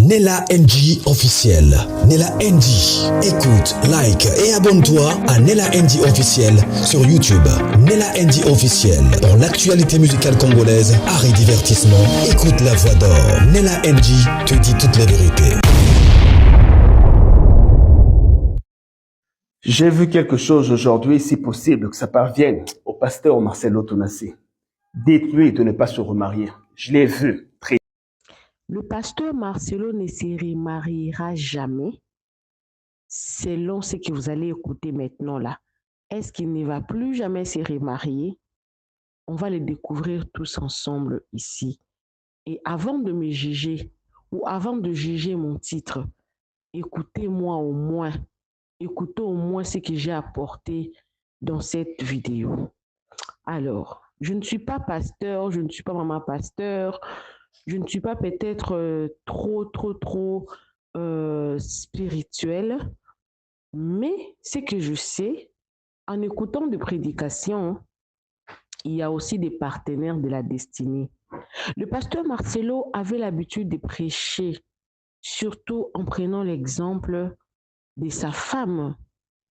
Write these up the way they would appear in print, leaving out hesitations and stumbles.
Nella NG officiel. Nella NG. Écoute, like et abonne-toi à Nella NG officiel sur YouTube. Nella NG officiel. Pour l'actualité musicale congolaise, art et divertissement, écoute la voix d'or. Nella NG te dit toutes les vérités. J'ai vu quelque chose aujourd'hui, si possible, que ça parvienne au pasteur Marcelo Tonassi. Détruit de ne pas se remarier. Je l'ai vu. Très... Le pasteur Marcelo ne se remariera jamais, selon ce que vous allez écouter maintenant là. Est-ce qu'il ne va plus jamais se remarier? On va le découvrir tous ensemble ici. Et avant de me juger, ou avant de juger mon titre, écoutez-moi au moins. Écoutez au moins ce que j'ai apporté dans cette vidéo. Alors, je ne suis pas pasteur, je ne suis pas maman pasteur, je ne suis pas peut-être trop spirituel, mais ce que je sais, en écoutant des prédications, il y a aussi des partenaires de la destinée. Le pasteur Marcelo avait l'habitude de prêcher, surtout en prenant l'exemple de sa femme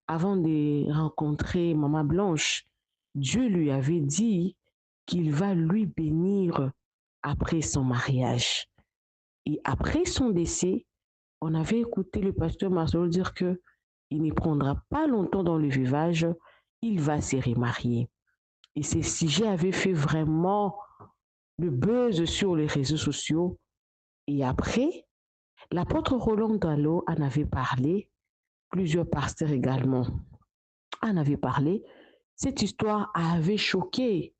avant de rencontrer Maman Blanche. Dieu lui avait dit qu'il va lui bénir après son mariage. Et après son décès, on avait écouté le pasteur Marcelo dire qu'il ne prendra pas longtemps dans le veuvage, il va se remarier. Et ce sujet avait fait vraiment le buzz sur les réseaux sociaux. Et après, l'apôtre Roland Gallo en avait parlé, plusieurs pasteurs également en avaient parlé. Cette histoire avait choqué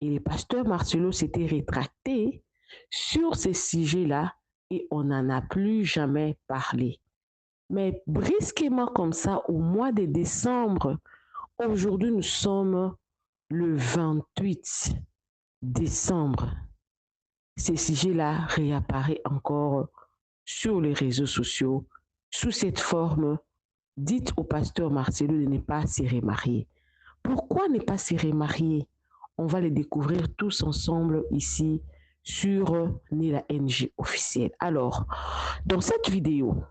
et le pasteur Marcelo s'était rétracté sur ces sujets-là et on n'en a plus jamais parlé. Mais brusquement comme ça, au mois de décembre, aujourd'hui nous sommes le 28 décembre, ces sujets-là réapparaissent encore sur les réseaux sociaux sous cette forme. Dites au pasteur Marcelo de ne pas se remarier. Pourquoi ne pas se remarier? On va les découvrir tous ensemble ici sur Nella NG officiel. Alors, dans cette vidéo,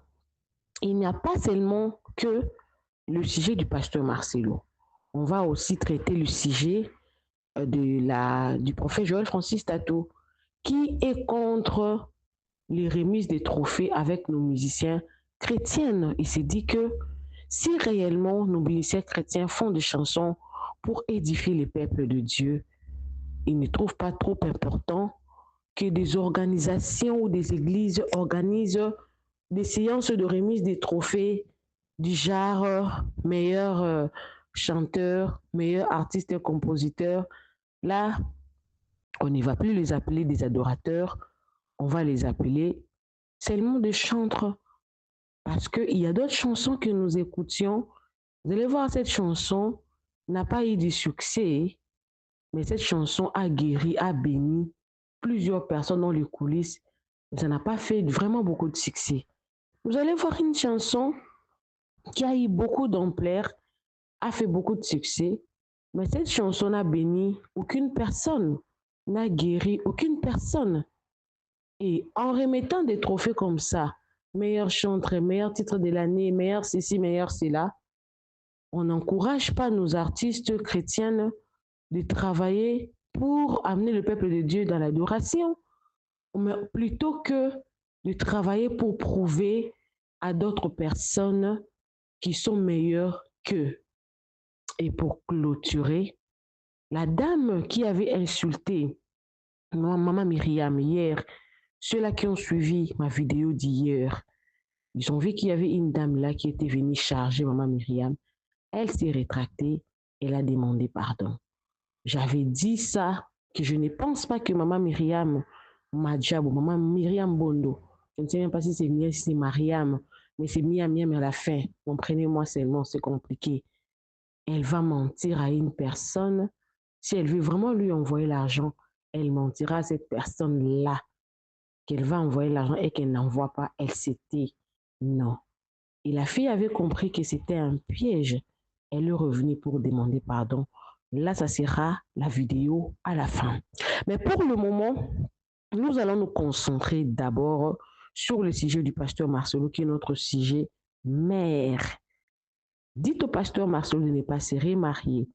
il n'y a pas seulement que le sujet du pasteur Marcelo. On va aussi traiter le sujet du prophète Joël Francis Tato, qui est contre les remises des trophées avec nos musiciens chrétiens. Il s'est dit que si réellement nos musiciens chrétiens font des chansons pour édifier les peuples de Dieu, ils ne trouvent pas trop important que des organisations ou des églises organisent des séances de remise des trophées du genre meilleur chanteur, meilleur artiste et compositeur. Là, on ne va plus les appeler des adorateurs, on va les appeler seulement des chantres. Parce qu'il y a d'autres chansons que nous écoutions. Vous allez voir, cette chanson n'a pas eu de succès, mais cette chanson a guéri, a béni plusieurs personnes dans les coulisses. Mais ça n'a pas fait vraiment beaucoup de succès. Vous allez voir une chanson qui a eu beaucoup d'ampleur, a fait beaucoup de succès, mais cette chanson n'a béni aucune personne, n'a guéri aucune personne. Et en remettant des trophées comme ça, meilleur chanteur, meilleur titre de l'année, meilleur ceci, meilleur cela, on n'encourage pas nos artistes chrétiens de travailler pour amener le peuple de Dieu dans l'adoration, mais plutôt que de travailler pour prouver à d'autres personnes qui sont meilleures qu'eux. Et pour clôturer, la dame qui avait insulté Maman Myriam hier, ceux-là qui ont suivi ma vidéo d'hier, ils ont vu qu'il y avait une dame là qui était venue charger Maman Myriam. Elle s'est rétractée, elle a demandé pardon. J'avais dit ça, que je ne pense pas que Maman Myriam Madjab ou Maman Myriam Bondo, je ne sais même pas si c'est Mariam, mais c'est Miam à la fin. Comprenez-moi seulement, c'est compliqué. Elle va mentir à une personne. Si elle veut vraiment lui envoyer l'argent, elle mentira à cette personne-là qu'elle va envoyer l'argent et qu'elle n'envoie pas. Elle s'était non. Et la fille avait compris que c'était un piège. Elle est revenue pour demander pardon. Là, ça sera la vidéo à la fin. Mais pour le moment, nous allons nous concentrer d'abord sur le sujet du pasteur Marcelo, qui est notre sujet mère. Dites au pasteur Marcelo de ne pas se remarier.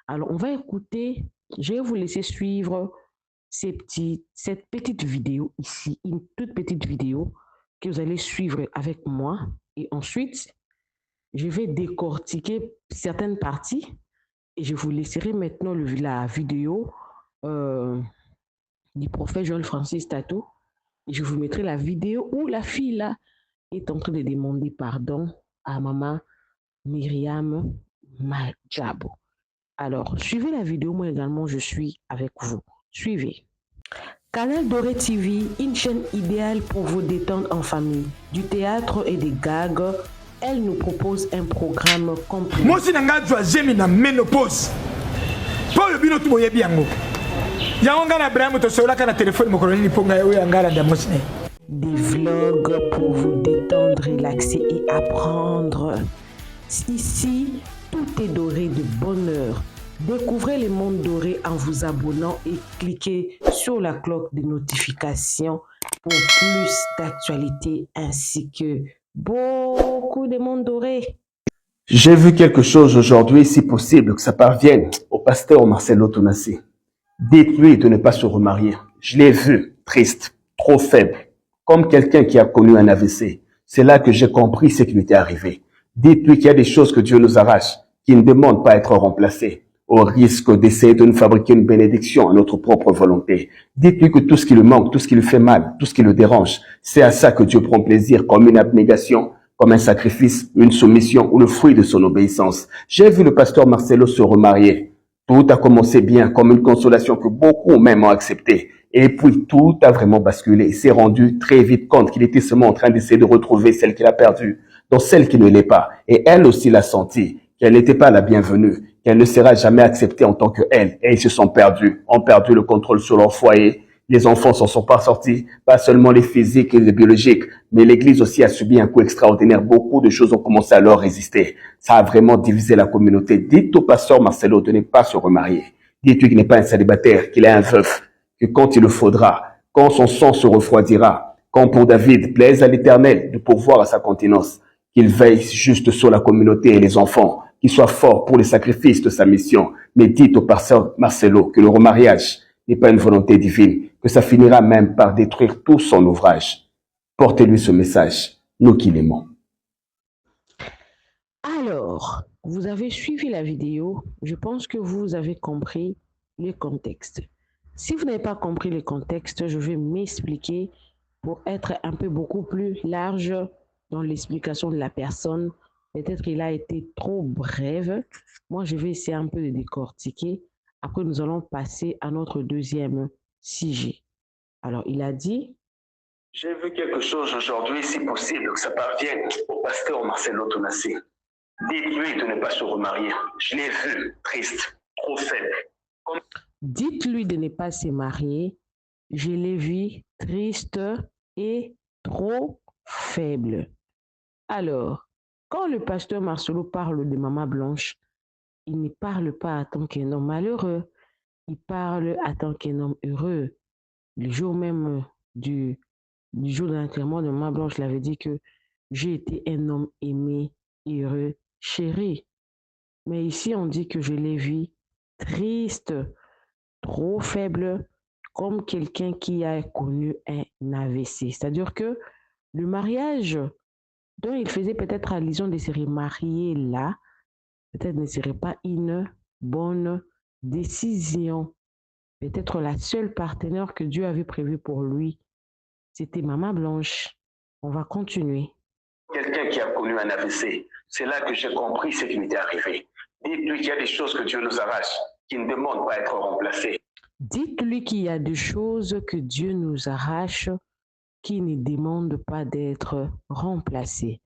Alors, on va écouter, je vais vous laisser suivre cette petite vidéo ici, une toute petite vidéo que vous allez suivre avec moi. Et ensuite, je vais décortiquer certaines parties et je vous laisserai maintenant la vidéo du prophète Joël Francis Tatou. Et je vous mettrai la vidéo où la fille là est en train de demander pardon à maman Myriam Majabo. Alors, suivez la vidéo, moi également, je suis avec vous. Suivez. Canal Doré TV, une chaîne idéale pour vous détendre en famille. Du théâtre et des gags, elle nous propose un programme complet. Moi aussi, j'ai une ménopause. Pour le bino, tu voyais bien. Des vlogs pour vous détendre, relaxer et apprendre. Ici, tout est doré de bonheur. Découvrez le monde doré en vous abonnant et cliquez sur la cloche de notification pour plus d'actualités ainsi que beaucoup de monde doré. J'ai vu quelque chose aujourd'hui, si possible, que ça parvienne au pasteur Marcelo Tonassi. Dites-lui de ne pas se remarier. Je l'ai vu, triste, trop faible, comme quelqu'un qui a connu un AVC. C'est là que j'ai compris ce qui lui était arrivé. Dites-lui qu'il y a des choses que Dieu nous arrache, qui ne demandent pas à être remplacées, au risque d'essayer de nous fabriquer une bénédiction à notre propre volonté. Dites-lui que tout ce qui lui manque, tout ce qui lui fait mal, tout ce qui le dérange, c'est à ça que Dieu prend plaisir, comme une abnégation, comme un sacrifice, une soumission ou le fruit de son obéissance. J'ai vu le pasteur Marcelo se remarier. Tout a commencé bien, comme une consolation que beaucoup même ont acceptée. Et puis tout a vraiment basculé. Il s'est rendu très vite compte qu'il était seulement en train d'essayer de retrouver celle qu'il a perdue, donc celle qui ne l'est pas. Et elle aussi l'a senti, qu'elle n'était pas la bienvenue, qu'elle ne sera jamais acceptée en tant qu'elle. Et ils se sont perdus, ont perdu le contrôle sur leur foyer. Les enfants s'en sont pas sortis, pas seulement les physiques et les biologiques, mais l'Église aussi a subi un coup extraordinaire. Beaucoup de choses ont commencé à leur résister. Ça a vraiment divisé la communauté. Dites au pasteur Marcelo de ne pas se remarier. Dites-lui qu'il n'est pas un célibataire, qu'il est un veuf, que quand il le faudra, quand son sang se refroidira, quand pour David plaise à l'Éternel de pourvoir à sa continence, qu'il veille juste sur la communauté et les enfants, qu'il soit fort pour les sacrifices de sa mission. Mais dites au pasteur Marcelo que le remariage n'est pas une volonté divine, que ça finira même par détruire tout son ouvrage. Portez-lui ce message, nous qui l'aimons. Alors, vous avez suivi la vidéo, je pense que vous avez compris le contexte. Si vous n'avez pas compris le contexte, je vais m'expliquer pour être un peu beaucoup plus large dans l'explication de la personne. Peut-être qu'il a été trop brève. Moi, je vais essayer un peu de décortiquer. Après, nous allons passer à notre deuxième sujet. Alors, il a dit... J'ai vu quelque chose aujourd'hui, si possible, que ça parvienne au pasteur Marcelo Tonassi. Dites-lui de ne pas se remarier. Je l'ai vu, triste, trop faible. Dites-lui de ne pas se marier. Je l'ai vu, triste et trop faible. Alors, quand le pasteur Marcelo parle de Maman Blanche, il ne parle pas en tant qu'un homme malheureux, il parle en tant qu'un homme heureux. Le jour même du jour de l'enterrement de Maman Blanche, il avait dit que j'ai été un homme aimé, heureux, chéri. Mais ici, on dit que je l'ai vu triste, trop faible, comme quelqu'un qui a connu un AVC. C'est-à-dire que le mariage dont il faisait peut-être allusion de se remarier là, peut-être ne serait pas une bonne décision. Peut-être la seule partenaire que Dieu avait prévue pour lui, c'était Maman Blanche. On va continuer. Quelqu'un qui a connu un AVC, c'est là que j'ai compris ce qui m'était arrivé. Dites-lui qu'il y a des choses que Dieu nous arrache, qui ne demandent pas à être remplacées. Dites-lui qu'il y a des choses que Dieu nous arrache, qui ne demandent pas d'être remplacées.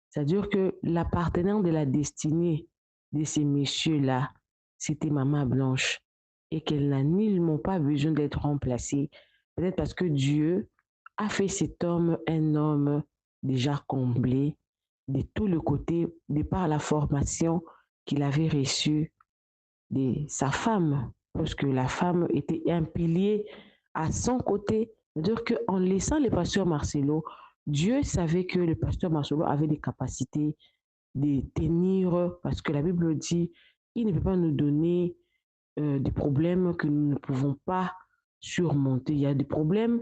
C'est-à-dire que la partenaire de la destinée de ces messieurs-là, c'était Maman Blanche et qu'elle n'a nullement pas besoin d'être remplacée. Peut-être parce que Dieu a fait cet homme un homme déjà comblé de tous les côtés, de par la formation qu'il avait reçue de sa femme, parce que la femme était un pilier à son côté C'est-à-dire qu'en laissant le pasteur Marcelo, Dieu savait que le pasteur Marcelo avait des capacités de tenir, parce que la Bible dit, il ne peut pas nous donner des problèmes que nous ne pouvons pas surmonter. Il y a des problèmes,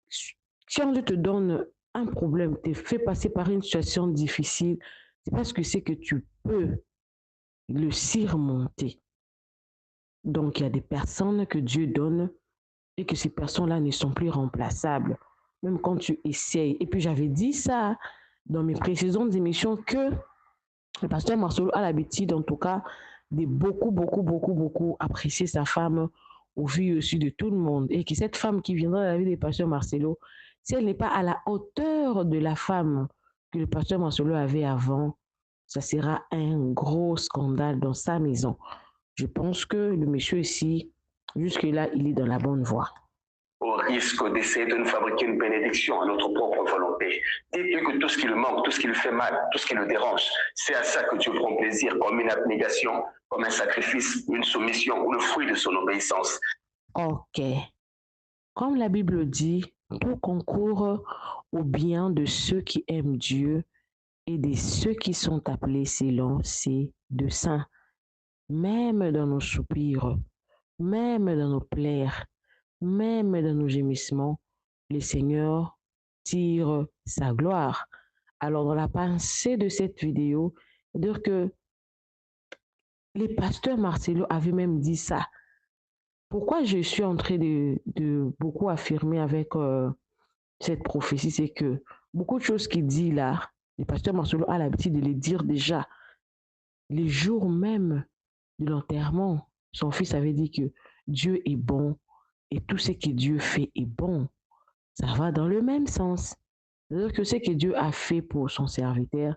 si on te donne un problème, te fait passer par une situation difficile, c'est parce que c'est que tu peux le surmonter. Donc, il y a des personnes que Dieu donne et que ces personnes-là ne sont plus remplaçables, même quand tu essayes. Et puis, j'avais dit ça dans mes précédentes émissions que le pasteur Marcelo a l'habitude, en tout cas, de beaucoup apprécier sa femme au vu aussi de tout le monde. Et que cette femme qui viendra dans la vie du pasteur Marcelo, si elle n'est pas à la hauteur de la femme que le pasteur Marcelo avait avant, ça sera un gros scandale dans sa maison. Je pense que le monsieur ici, jusque-là, il est dans la bonne voie. Au risque d'essayer de nous fabriquer une bénédiction à notre propre volonté. Dites-lui que tout ce qui le manque, tout ce qui lui fait mal, tout ce qui le dérange, c'est à ça que Dieu prend plaisir, comme une abnégation, comme un sacrifice, une soumission ou le fruit de son obéissance. Ok. Comme la Bible dit, tout concourt au bien de ceux qui aiment Dieu et de ceux qui sont appelés selon ses desseins. Même dans nos soupirs, même dans nos plaies, même dans nos gémissements, le Seigneur tire sa gloire. Alors, dans la pensée de cette vidéo, dire que les pasteurs Marcelo avaient même dit ça. Pourquoi je suis en train de beaucoup affirmer avec cette prophétie, c'est que beaucoup de choses qu'il dit là, le pasteur Marcelo a l'habitude de les dire déjà. Les jours même de l'enterrement, son fils avait dit que Dieu est bon et tout ce que Dieu fait est bon. Ça va dans le même sens. C'est-à-dire que ce que Dieu a fait pour son serviteur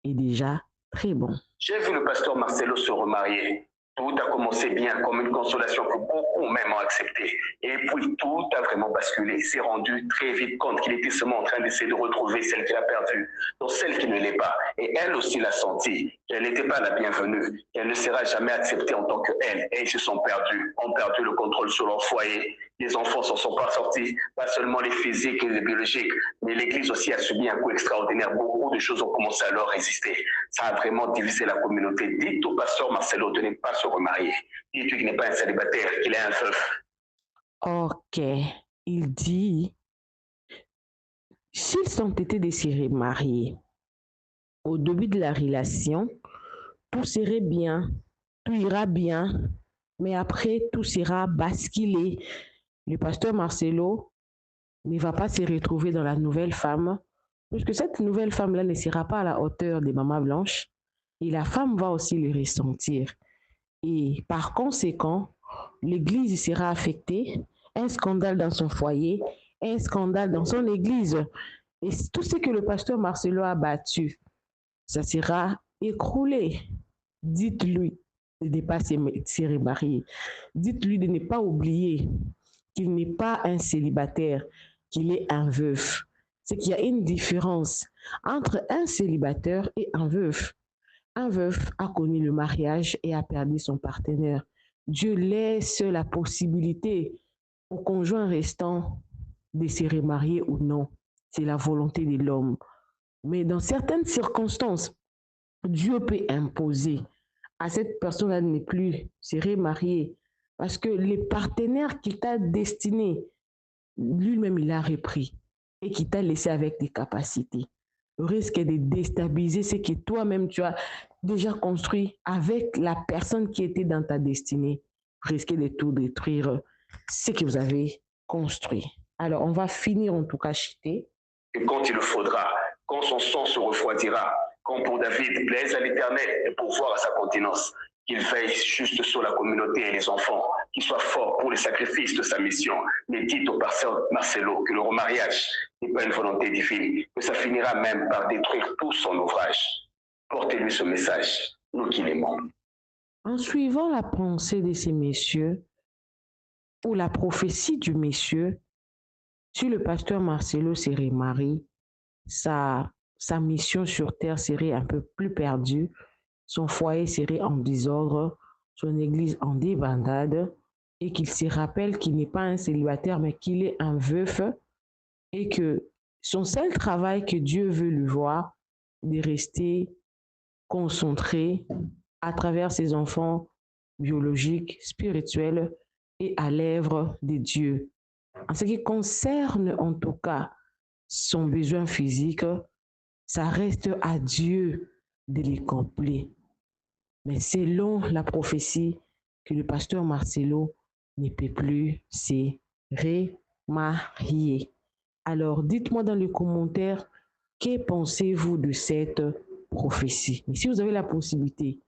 est déjà très bon. J'ai vu le pasteur Marcelo se remarier. Tout a commencé bien, comme une consolation que beaucoup même ont acceptée. Et puis tout a vraiment basculé. Il s'est rendu très vite compte qu'il était seulement en train d'essayer de retrouver celle qu'il a perdue, donc celle qui ne l'est pas. Et elle aussi l'a senti, qu'elle n'était pas la bienvenue, qu'elle ne sera jamais acceptée en tant qu'elle. Et ils se sont perdus, ont perdu le contrôle sur leur foyer. Les enfants s'en sont pas sortis, pas seulement les physiques et les biologiques, mais l'Église aussi a subi un coup extraordinaire. Beaucoup de choses ont commencé à leur résister. Ça a vraiment divisé la communauté. Dites au pasteur Marcelo de ne pas se remarier. Dites-lui qu'il n'est pas un célibataire, qu'il est un veuf. Ok, il dit, s'ils ont été décidés mariés, au début de la relation, tout serait bien, tout ira bien, mais après, tout sera basculé. Le pasteur Marcelo ne va pas se retrouver dans la nouvelle femme, puisque cette nouvelle femme-là ne sera pas à la hauteur des mamans blanches, et la femme va aussi le ressentir. Et par conséquent, l'Église sera affectée, un scandale dans son foyer, un scandale dans son Église. Et tout ce que le pasteur Marcelo a battu, ça sera écroulé. Dites-lui de ne pas se remarier. Dites-lui de ne pas oublier qu'il n'est pas un célibataire, qu'il est un veuf. C'est qu'il y a une différence entre un célibataire et un veuf. Un veuf a connu le mariage et a perdu son partenaire. Dieu laisse la possibilité au conjoint restant de se remarier ou non. C'est la volonté de l'homme. Mais dans certaines circonstances, Dieu peut imposer à cette personne-là de ne plus se remarier parce que les partenaires qu'il t'a destinés, lui-même, il a repris et qui t'a laissé avec des capacités. Le risque est de déstabiliser ce que toi-même tu as déjà construit avec la personne qui était dans ta destinée. Risquer de tout détruire ce que vous avez construit. Alors, on va finir en tout cas chité. Et quand il le faudra, quand son sang se refroidira, quand pour David plaise à l'Éternel et pour voir à sa continence, qu'il veille juste sur la communauté et les enfants, qu'il soit fort pour les sacrifices de sa mission. Mais dites au pasteur Marcelo que le remariage n'est pas une volonté divine, que ça finira même par détruire tout son ouvrage. Portez-lui ce message, nous qui l'aimons. En suivant la pensée de ces messieurs, ou la prophétie du monsieur, si le pasteur Marcelo se remarie, sa mission sur terre serait un peu plus perdue, son foyer serait en désordre, son église en débandade, et qu'il se rappelle qu'il n'est pas un célibataire, mais qu'il est un veuf et que son seul travail que Dieu veut lui voir, de rester concentré à travers ses enfants biologiques, spirituels et à l'œuvre de Dieu. En ce qui concerne en tout cas son besoin physique, ça reste à Dieu de les combler. Mais selon la prophétie que le pasteur Marcelo ne peut plus se remarier. Alors, dites-moi dans les commentaires, que pensez-vous de cette prophétie? Et si vous avez la possibilité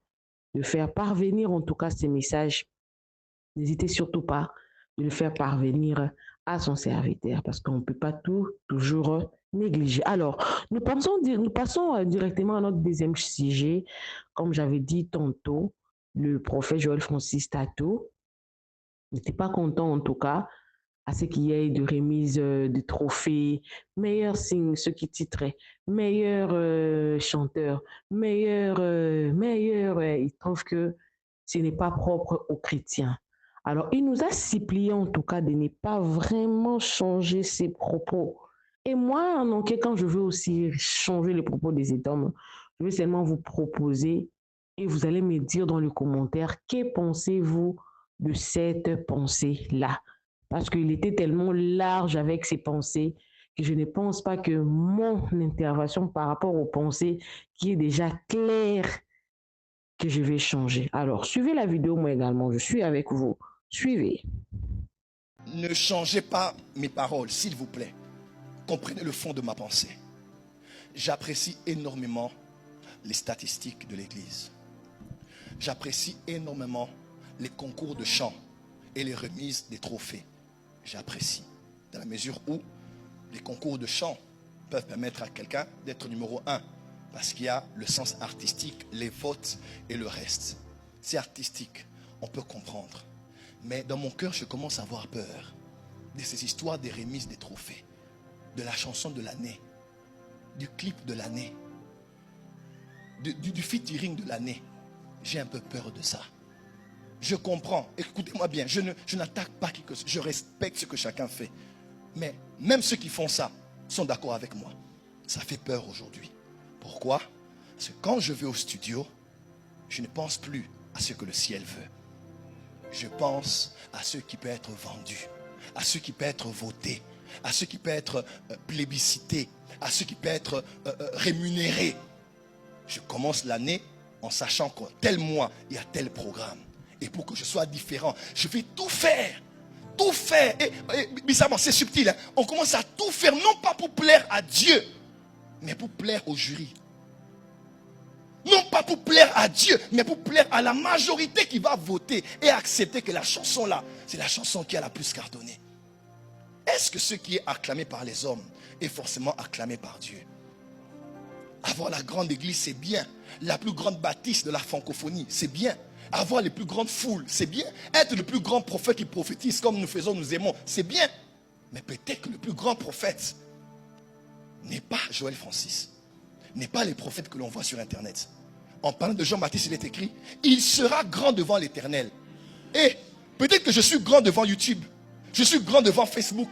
de faire parvenir en tout cas ces messages, n'hésitez surtout pas de le faire parvenir à son serviteur parce qu'on ne peut pas toujours négliger. Alors, nous passons directement à notre deuxième sujet. Comme j'avais dit tantôt, le prophète Joël Francis Tato n'était pas content en tout cas à ce qu'il y ait de remise de trophées, meilleur signe, ce qui titrait, meilleur chanteur, meilleur, il trouve que ce n'est pas propre aux chrétiens. Alors, il nous a supplié en tout cas de ne pas vraiment changer ses propos. Et moi, en aucun cas, je veux aussi changer les propos des hommes. Je veux seulement vous proposer et vous allez me dire dans les commentaires, que pensez-vous de cette pensée-là? Parce qu'il était tellement large avec ses pensées que je ne pense pas que mon intervention par rapport aux pensées qui est déjà claire que je vais changer. Alors, suivez la vidéo moi également, je suis avec vous. Suivez. Ne changez pas mes paroles, s'il vous plaît. Comprenez le fond de ma pensée. J'apprécie énormément les statistiques de l'Église. J'apprécie énormément les concours de chant et les remises des trophées. J'apprécie, dans la mesure où les concours de chant peuvent permettre à quelqu'un d'être numéro 1, parce qu'il y a le sens artistique, les votes et le reste. C'est artistique, on peut comprendre. Mais dans mon cœur, je commence à avoir peur de ces histoires des remises des trophées, de la chanson de l'année, du clip de l'année, du featuring de l'année. J'ai un peu peur de ça. Je comprends, écoutez-moi bien, je n'attaque pas qui que ce soit, je respecte ce que chacun fait. Mais même ceux qui font ça sont d'accord avec moi. Ça fait peur aujourd'hui. Pourquoi? Parce que quand je vais au studio, je ne pense plus à ce que le ciel veut. Je pense à ce qui peut être vendu, à ce qui peut être voté, à ce qui peut être plébiscité, à ce qui peut être rémunéré. Je commence l'année en sachant qu'en tel mois, il y a tel programme. Et pour que je sois différent, je vais tout faire. Tout faire. Et bizarrement, c'est subtil. Hein? On commence à tout faire, non pas pour plaire à Dieu, mais pour plaire au jury. Non pas pour plaire à Dieu, mais pour plaire à la majorité qui va voter et accepter que la chanson là, c'est la chanson qui a la plus cartonné. Est-ce que ce qui est acclamé par les hommes est forcément acclamé par Dieu? Avoir la grande église, c'est bien. La plus grande bâtisse de la francophonie, c'est bien. Avoir les plus grandes foules, c'est bien. Être le plus grand prophète qui prophétise comme nous faisons, nous aimons, c'est bien. Mais peut-être que le plus grand prophète n'est pas Joël Francis, n'est pas les prophètes que l'on voit sur Internet. En parlant de Jean-Baptiste, il est écrit, il sera grand devant l'Éternel. Et peut-être que je suis grand devant YouTube, je suis grand devant Facebook,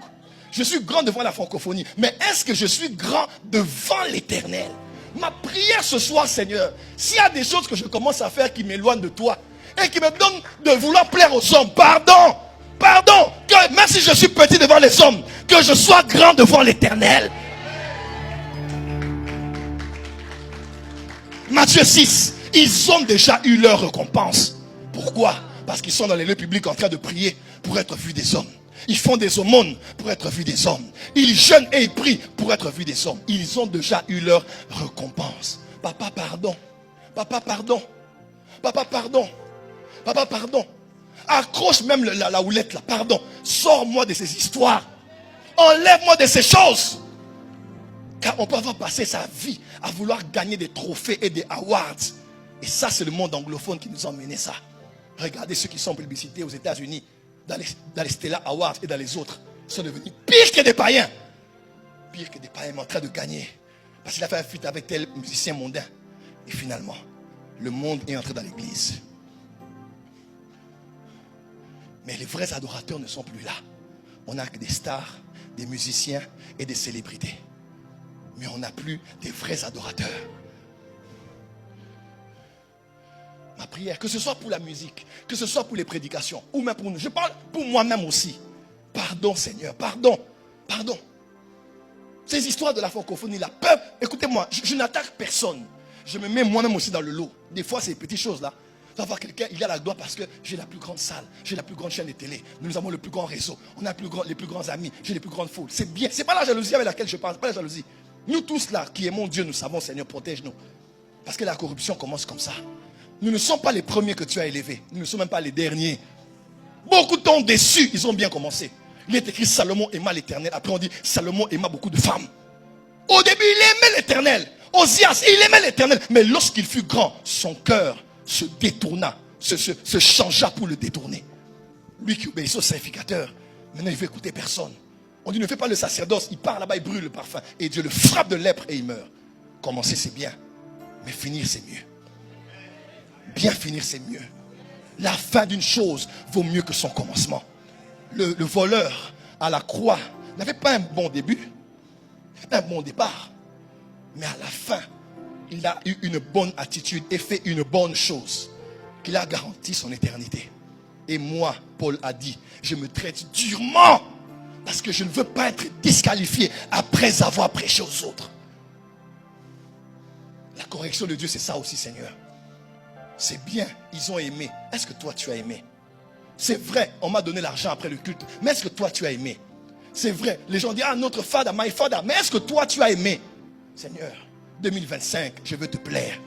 je suis grand devant la francophonie. Mais est-ce que je suis grand devant l'Éternel? Ma prière ce soir, Seigneur, s'il y a des choses que je commence à faire qui m'éloignent de toi et qui me donnent de vouloir plaire aux hommes, pardon, que même si je suis petit devant les hommes, que je sois grand devant l'Éternel. Matthieu 6, ils ont déjà eu leur récompense. Pourquoi? Parce qu'ils sont dans les lieux publics en train de prier pour être vus des hommes. Ils font des aumônes pour être vus des hommes. Ils jeûnent et ils prient pour être vus des hommes. Ils ont déjà eu leur récompense. Papa, pardon. Papa, pardon. Papa, pardon. Papa, pardon. Accroche même la houlette là. Pardon. Sors-moi de ces histoires. Enlève-moi de ces choses. Car on peut avoir passé sa vie à vouloir gagner des trophées et des awards. Et ça, c'est le monde anglophone qui nous a mené ça. Regardez ceux qui sont publicités aux États-Unis, dans les Stella Awards et dans les autres. Ils sont devenus pires que des païens. Pire que des païens, mais en train de gagner. Parce qu'il a fait un feat avec tel musicien mondain. Et finalement, le monde est entré dans l'église. Mais les vrais adorateurs ne sont plus là. On n'a que des stars, des musiciens et des célébrités. Mais on n'a plus des vrais adorateurs. Ma prière, que ce soit pour la musique, que ce soit pour les prédications, ou même pour nous, je parle pour moi-même aussi. Pardon Seigneur, pardon, pardon. Ces histoires de la francophonie, la peur, écoutez-moi, je n'attaque personne. Je me mets moi-même aussi dans le lot. Des fois, ces petites choses-là. Tu vas voir quelqu'un, il a la gloire parce que j'ai la plus grande salle, j'ai la plus grande chaîne de télé, nous avons le plus grand réseau, on a les plus grands amis, j'ai les plus grandes foules. C'est bien, c'est pas la jalousie avec laquelle je parle, c'est pas la jalousie. Nous tous là, qui aimons Dieu, nous savons, Seigneur, protège-nous. Parce que la corruption commence comme ça. Nous ne sommes pas les premiers que tu as élevés, nous ne sommes même pas les derniers. Beaucoup t'ont déçu, ils ont bien commencé. Il est écrit Salomon aima l'Éternel. Après on dit Salomon aima beaucoup de femmes. Au début il aimait l'Éternel. Osias, il aimait l'Éternel. Mais lorsqu'il fut grand, son cœur se détourna, se changea pour le détourner. Lui qui obéissait au sacrificateur, maintenant il veut écouter personne. On dit ne fais pas le sacerdoce, il part là-bas, il brûle le parfum. Et Dieu le frappe de lèpre et il meurt. Commencer c'est bien, mais finir c'est mieux. Bien finir c'est mieux. La fin d'une chose vaut mieux que son commencement. Le voleur à la croix n'avait pas un bon début, un bon départ. Mais à la fin, il a eu une bonne attitude et fait une bonne chose qu'il a garanti son éternité. Et moi, Paul a dit, je me traite durement parce que je ne veux pas être disqualifié après avoir prêché aux autres. La correction de Dieu, c'est ça aussi, Seigneur. C'est bien, ils ont aimé. Est-ce que toi, tu as aimé? C'est vrai, on m'a donné l'argent après le culte. Mais est-ce que toi, tu as aimé? C'est vrai, les gens disent, ah, notre fada, my fada. Mais est-ce que toi, tu as aimé? Seigneur, 2025, je veux te plaire.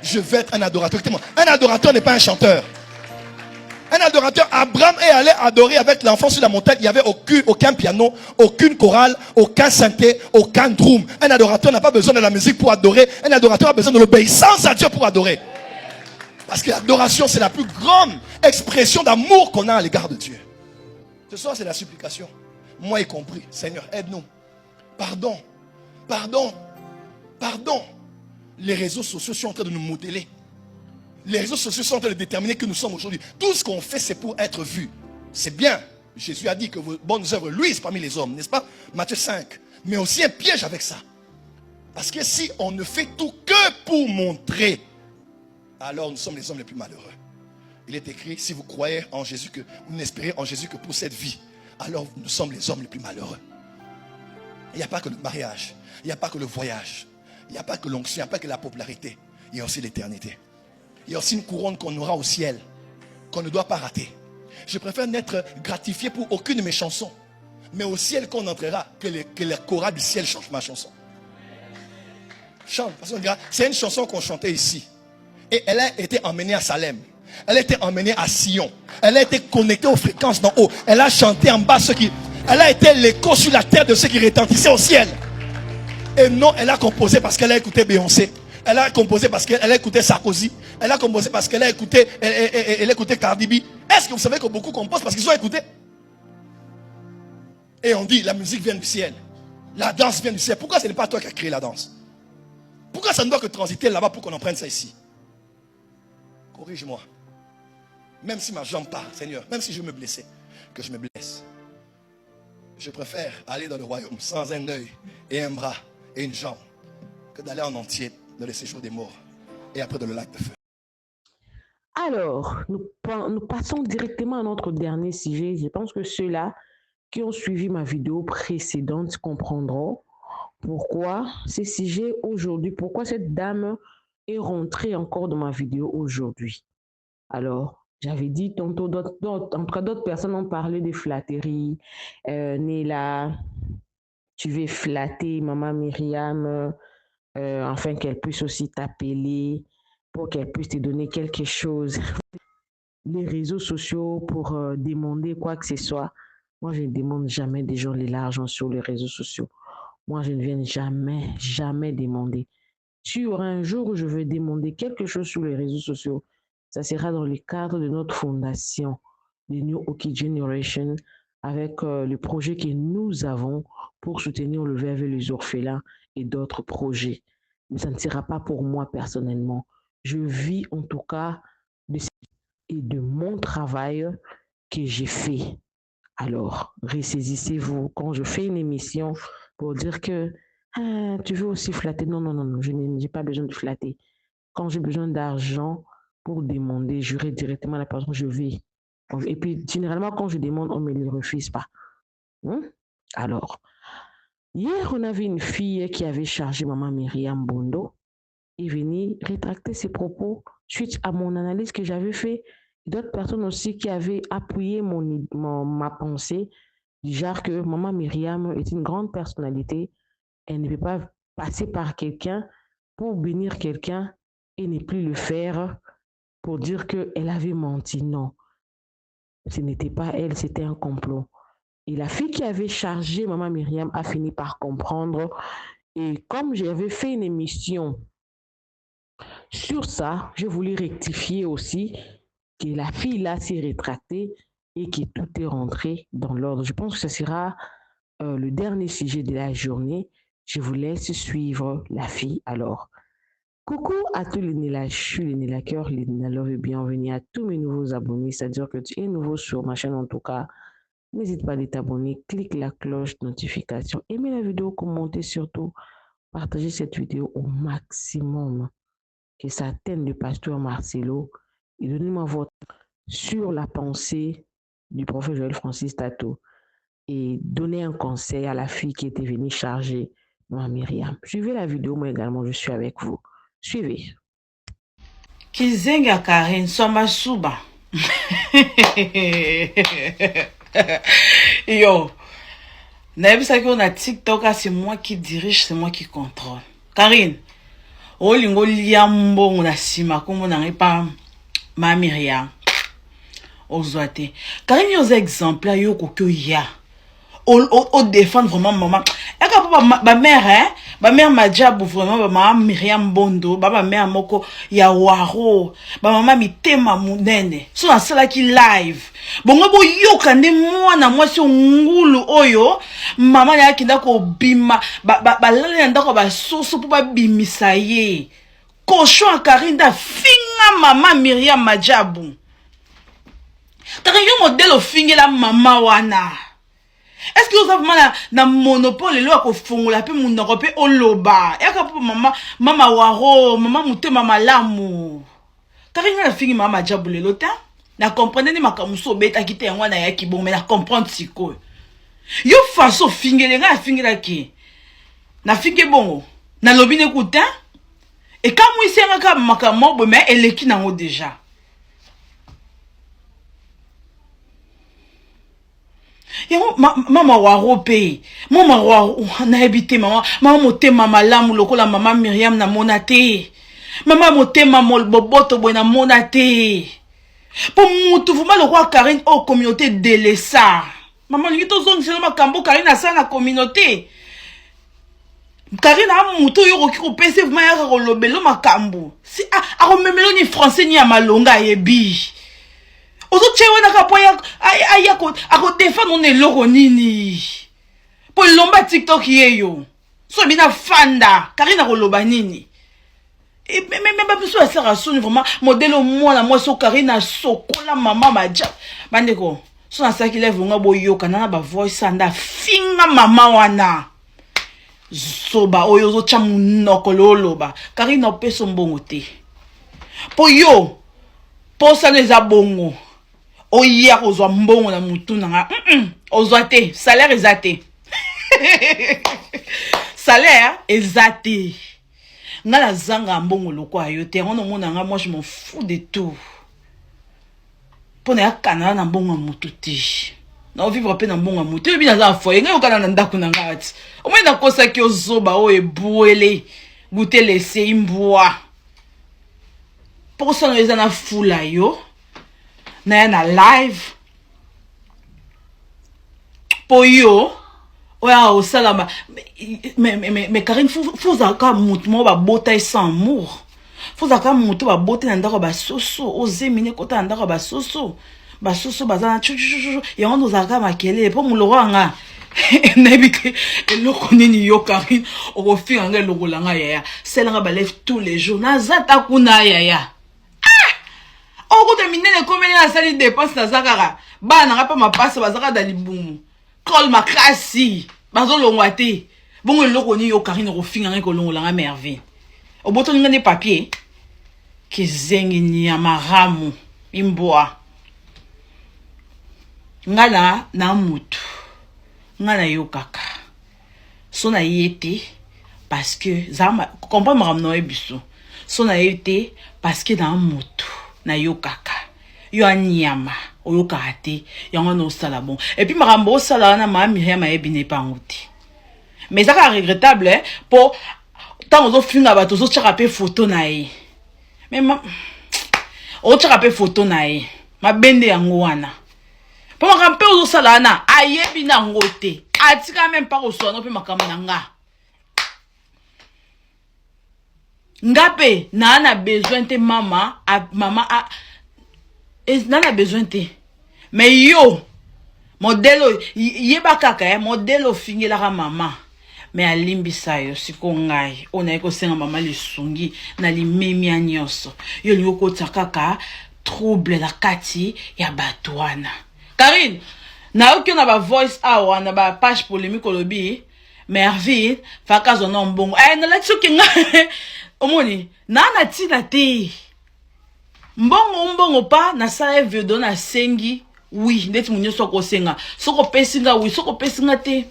Je veux être un adorateur. Un adorateur n'est pas un chanteur. Un adorateur, Abraham est allé adorer avec l'enfant sur la montagne. Il n'y avait aucun piano, aucune chorale, aucun synthé, aucun drum. Un adorateur n'a pas besoin de la musique pour adorer. Un adorateur a besoin de l'obéissance à Dieu pour adorer. Parce que l'adoration, c'est la plus grande expression d'amour qu'on a à l'égard de Dieu. Ce soir, c'est la supplication. Moi y compris. Seigneur, aide-nous. Pardon. Pardon. Pardon. Les réseaux sociaux sont en train de nous modeler. Les réseaux sociaux sont en train de déterminer qui nous sommes aujourd'hui. Tout ce qu'on fait, c'est pour être vu. C'est bien. Jésus a dit que vos bonnes œuvres luisent parmi les hommes, n'est-ce pas? Matthieu 5. Mais aussi un piège avec ça. Parce que si on ne fait tout que pour montrer, alors nous sommes les hommes les plus malheureux. Il est écrit, si vous croyez en Jésus, que vous n'espérez en Jésus que pour cette vie, alors nous sommes les hommes les plus malheureux. Il n'y a pas que le mariage, il n'y a pas que le voyage, il n'y a pas que l'onction, il n'y a pas que la popularité, il y a aussi l'éternité. Il y a aussi une couronne qu'on aura au ciel, qu'on ne doit pas rater. Je préfère n'être gratifié pour aucune de mes chansons, mais au ciel qu'on entrera, que les chorales du ciel changent ma chanson. Chante, parce qu'on dira, c'est une chanson qu'on chantait ici. Et elle a été emmenée à Salem. Elle a été emmenée à Sion. Elle a été connectée aux fréquences d'en haut. Elle a chanté en bas elle a été l'écho sur la terre de ceux qui retentissaient au ciel. Et non, elle a composé parce qu'elle a écouté Beyoncé. Elle a composé parce qu'elle a écouté Sarkozy. Elle a composé parce qu'elle a écouté, elle a écouté Cardi B. Est-ce que vous savez que beaucoup composent parce qu'ils ont écouté? Et on dit, la musique vient du ciel. La danse vient du ciel. Pourquoi ce n'est pas toi qui as créé la danse? Pourquoi ça ne doit que transiter là-bas pour qu'on en prenne ça ici? Corrige-moi. Même si ma jambe part, Seigneur, même si je me blessais, que je me blesse. Je préfère aller dans le royaume sans un œil et un bras et une jambe que d'aller en entier dans le séjour des morts et après dans le lac de feu. Alors, nous passons directement à notre dernier sujet. Je pense que ceux-là qui ont suivi ma vidéo précédente comprendront pourquoi ces sujets aujourd'hui, pourquoi cette dame est rentrée encore dans ma vidéo aujourd'hui. Alors, j'avais dit tantôt, en tout cas d'autres personnes ont parlé de flatterie. Néla, tu veux flatter maman Myriam, afin qu'elle puisse aussi t'appeler, pour qu'elle puisse te donner quelque chose. Les réseaux sociaux pour demander quoi que ce soit. Moi, je ne demande jamais des gens l'argent sur les réseaux sociaux. Moi, je ne viens jamais demander. Si il y aura un jour où je veux demander quelque chose sur les réseaux sociaux, ça sera dans le cadre de notre fondation, the New Oki Generation, avec le projet que nous avons pour soutenir le veuve et les orphelins et d'autres projets. Mais ça ne sera pas pour moi personnellement. Je vis en tout cas de mon travail que j'ai fait. Alors, ressaisissez-vous quand je fais une émission pour dire que tu veux aussi flatter. Non, non, non, non, je n'ai pas besoin de flatter. Quand j'ai besoin d'argent pour demander, jurer directement à la personne, je vais. Et puis, généralement, quand je demande, on ne me le refuse pas. Alors, hier, on avait une fille qui avait chargé maman Myriam Bondo et venue rétracter ses propos suite à mon analyse que j'avais fait. D'autres personnes aussi qui avaient appuyé ma pensée, du genre que maman Myriam est une grande personnalité, elle ne peut pas passer par quelqu'un pour bénir quelqu'un et ne plus le faire pour dire qu'elle avait menti. Non, ce n'était pas elle, c'était un complot. Et la fille qui avait chargé maman Myriam a fini par comprendre. Et comme j'avais fait une émission sur ça, je voulais rectifier aussi que la fille là s'est rétractée et que tout est rentré dans l'ordre. Je pense que ce sera le dernier sujet de la journée. Je vous laisse suivre la fille alors. Coucou à tous les Nélachu, les Nélakeurs, les Nélalove et bienvenue à tous mes nouveaux abonnés. C'est-à-dire que tu es nouveau sur ma chaîne en tout cas. N'hésite pas à t'abonner, clique la cloche de notification, aimez la vidéo, commentez surtout, partagez cette vidéo au maximum. Que ça atteigne le pasteur Marcelo et donnez-moi votre sur la pensée du prophète Joël Francis Tato et donnez un conseil à la fille qui était venue charger ma Myriam. Suivez la vidéo, moi également, je suis avec vous. Suivez. Kizenga Karen Soma Suba. Yo, n'avez qu'on a TikTok, c'est moi qui dirige, c'est moi qui contrôle. Karine, olingo liambo na sima comme on pas ma Myriam. Ozoate. Karine yo exemple là yo ko ya. O défendre vraiment maman. Et quand ma mère hein, ma mère m'a déjà vraiment maman Myriam Bondo, ma mère moko ya waro, maman mi tema munene. So na sala ki live. Bongo bo yoka nde mwana mwasi ngulu oyo, maman ya kinda ko bima, ba lale ndako ba soso po ba bimisa ye. Cochon Karinda finga maman Myriam Majabu. T'as un modèle au finge la maman wana. Est-ce que vous avez vraiment na monopole le ko fongola pe mon europé oloba. Ya ka mama waro, maman mute mama lamu. Karinga la finge maman Majabu le lota. Na comprendre ni makamuso beta kite yango na ya ki bon mais na comprendre siko. Yo faso finge le nga finge la ki. Na finge bongo. Na lobine kuta. Et quand moi c'est nga makamo bo mais elle qui nango déjà. Yango mama waro pe. Mama waro na habité maman motema malamu lokola maman Myriam na monate. Maman motema mol boboto bo na monate. Pour mutu vous mal le roi Karine au communauté délaissée. Maman ni to zone c'est ma kambo Karine a ça na communauté. Karine a mutu yo ki ko pese vous ma ko lobelo makambo. Si a ko memelo ni français ni amalonga yebi. Ozo chewe na kapo ya ako défendre on est loko nini. Pour lomba TikTok yeyo. So bina fanda Karine a ko loba nini. Et même pas plus ça rassure vraiment modèle au moins la moi so Karine sokola maman maja bandeko so na ça qui lève nga boyo kana ba voice anda finga maman wana so ba oyo zo chamu nokolo ba Karine opeso mbongo te po yo po ça les abongo oya kozwa mbongo na mutu na ozwa te salaire ezate salaire ezate. Nga zanga mbongo loko ayote ngono mona nga moi je m'en fous de tout. Pona ya kana na mbongo mututi. Na vivre pe na mbongo mututi bi na za foye nga yokana na ndako na ngati. O mwe na kosa ki ozoba o ebuele goûter laisser imboa. Pour ça nous na fula yo. Na live. Po yo ouais, au salama. Mais Karine, faut zaka moutmo ba bota sans amour. Faut zaka moutmo ba bota na ndako ba soso, oser mine kota na ndako ba soso bazana chuchuchu. Et on nous zaka makele pour mu loranga. Nebike eloko nini yo Karine, o fi anga loko langa yaya. Selanga ba lève tous les jours. Na zata kuna yaya. Oko te minene komene na sali dépense na zakara. Ba na pa ma passe bazaka dali bumu. Kol makasi. Bazo longwa te. Bongo loko ni yo Karine ko finga ngeko longo langa merveille. Oboto ngane papier. Kizengi ni amaramu imboa. Ngana na mutu. Ngana yo kaka. So na yete parce que zama comprendre maram no ebiso. So na yete parce que na mutu na yo kaka. Yo anyama oyo kate yango no sala bon. Et puis marambo sala na ma Myriam ma ebine pa nguti. Mais ça regrettable pour tant aux finga bato zo tchaka photo na ye. Mais ma o tchaka photo na ye. Ma bende yango wana. Pour ma rampe aux sala na ayebi na ngote. Atika même pas au soir non pe makama nga. Ngape na besoin te maman a maman a na besoin te. Mais yo modelo yeba kaka modelo fingela ka maman. Mais alimbisa yo siko ngai ona eko senga mama lisungi na limemi anyoso. Yo lingo ko tsakaka trouble la kati ya batwana. Karine na oki na ba voice awa na ba page polémique olobi Merveille fakazo na mbongo na la tsuki nga omoni na tina te mbongo pa na sala video na sengi oui ndeti munyo soko senga soko pesinga oui soko pesinga te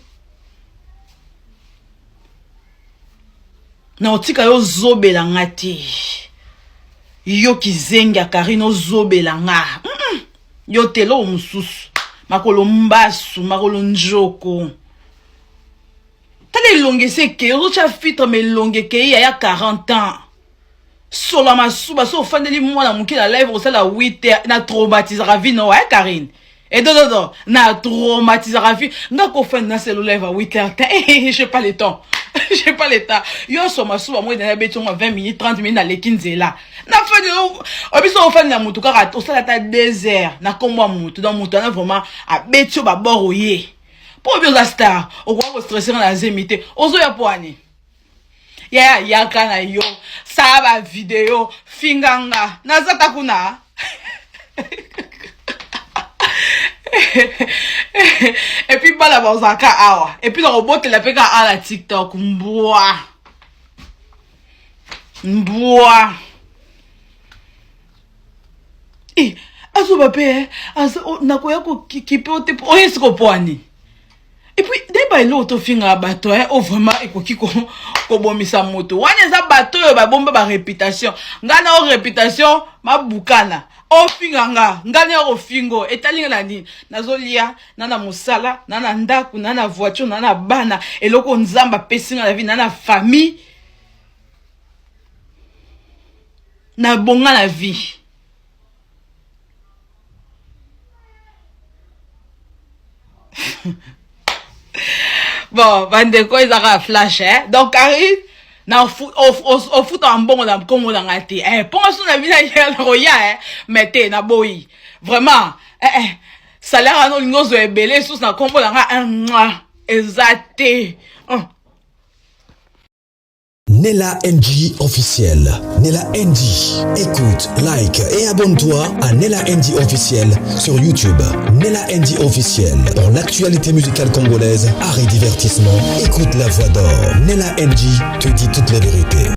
na otika yo zobela nga te yo kizenga Karine ozobela nga yo telo mususu makolo mbasu makolo njoko tale longue c'est que yo cha filtre mais longue ke ya 40 ans solo masuba so fandeli mwana muki na live osala 8 na traumatisera vie no Karine et do na traumatisera vie nga ko fan na selo live à 8h j'ai pas le temps j'ai pas le temps yo so masuba moi na betonga 20 minutes 30 minutes na lekinzela na fani obiso fani na mutu kaka osala ta 2 heures na komwa mutu donc mutu na vraiment a betio ba boroye pour bien la star o ko stresser na zemité ozo ya poani ya kana yo saba video finganga nazata kuna et puis bala bazaka awa et puis le robot la peka à la TikTok mboa azo bape azo nakoya ko kipe ote oyesko poani. Et puis deba l'autre finga bato o vraiment ekoki ko bomisa moto wana za bato yo ba bomba ba réputation ngana o réputation mabukana o finga ngana o fingo etalinga na nini nazolia nana musala nana ndaku nana voiture nana bana eloko nzamba pesinga la vie nana famille na bonga la vie. Bon, bande ko izaka flash donc Karine na au foot en bon dans comme on a été pense na bina ya roya mettez na boy vraiment salaire no ngozo ebele sous na kombo nga exacté. Nella NG officiel. Nella NG. Écoute, like et abonne-toi à Nella NG officiel sur YouTube. Nella NG officiel. Pour l'actualité musicale congolaise, art et divertissement, écoute la voix d'or. Nella NG te dit toutes les vérités.